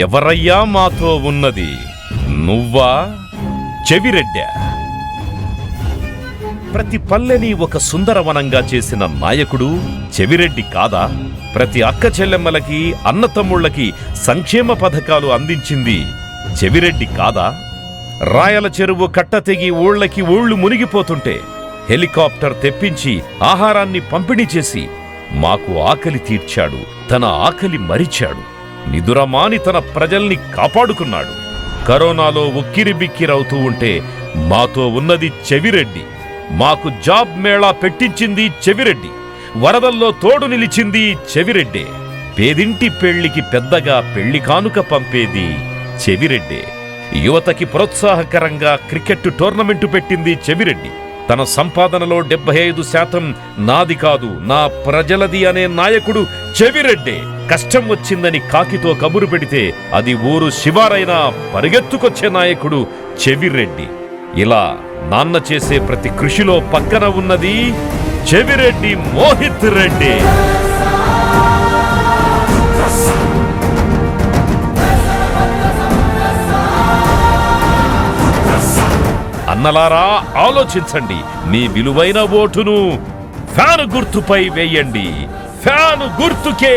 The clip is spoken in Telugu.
ఎవరయ్యా మాతో ఉన్నది? నువ్వా చెవిరెడ్డా? ప్రతి పల్లెని ఒక సుందరవనంగా చేసిన నాయకుడు చెవిరెడ్డి కాదా? ప్రతి అక్క చెల్లెమ్మలకి అన్నతమ్ముళ్ళకి సంక్షేమ పథకాలు అందించింది చెవిరెడ్డి కాదా? రాయల చెరువు కట్ట తెగి ఊళ్ళకి ఊళ్ళు మునిగిపోతుంటే హెలికాప్టర్ తెప్పించి ఆహారాన్ని పంపిణీ చేసి మాకు ఆకలి తీర్చాడు. తన ఆకలి మరిచాడు. నిదురమాని తన ప్రజల్ని కాపాడుకున్నాడు. కరోనాలో ఉక్కిరిబిక్కిరవుతూ ఉంటే మాతో ఉన్నది చెవిరెడ్డి. మాకు జాబ్ మేళా పెట్టించింది చెవిరెడ్డి. వరదల్లో తోడు నిలిచింది చెవిరెడ్డే. పేదింటి పెళ్లికి పెద్దగా పెళ్లి కానుక పంపేది చెవిరెడ్డే. యువతకి ప్రోత్సాహకరంగా క్రికెట్ టోర్నమెంటు పెట్టింది చెవిరెడ్డి. తన సంపాదనలో 75% నాది కాదు, నా ప్రజలది అనే నాయకుడు చెవిరెడ్డే. కష్టం వచ్చిందని కాకితో కబురు పెడితే అది ఊరు శివారైనా పరిగెత్తుకొచ్చే నాయకుడు చెవిరెడ్డి. ఇలా నాన్న చేసే ప్రతి కృషిలో పక్కన ఉన్నది చెవిరెడ్డి మోహిత్ రెడ్డి. అన్నలారా, ఆలోచించండి. మీ విలువైన ఓటును ఫ్యాను గుర్తుపై వేయండి. ఫ్యాను గుర్తుకే.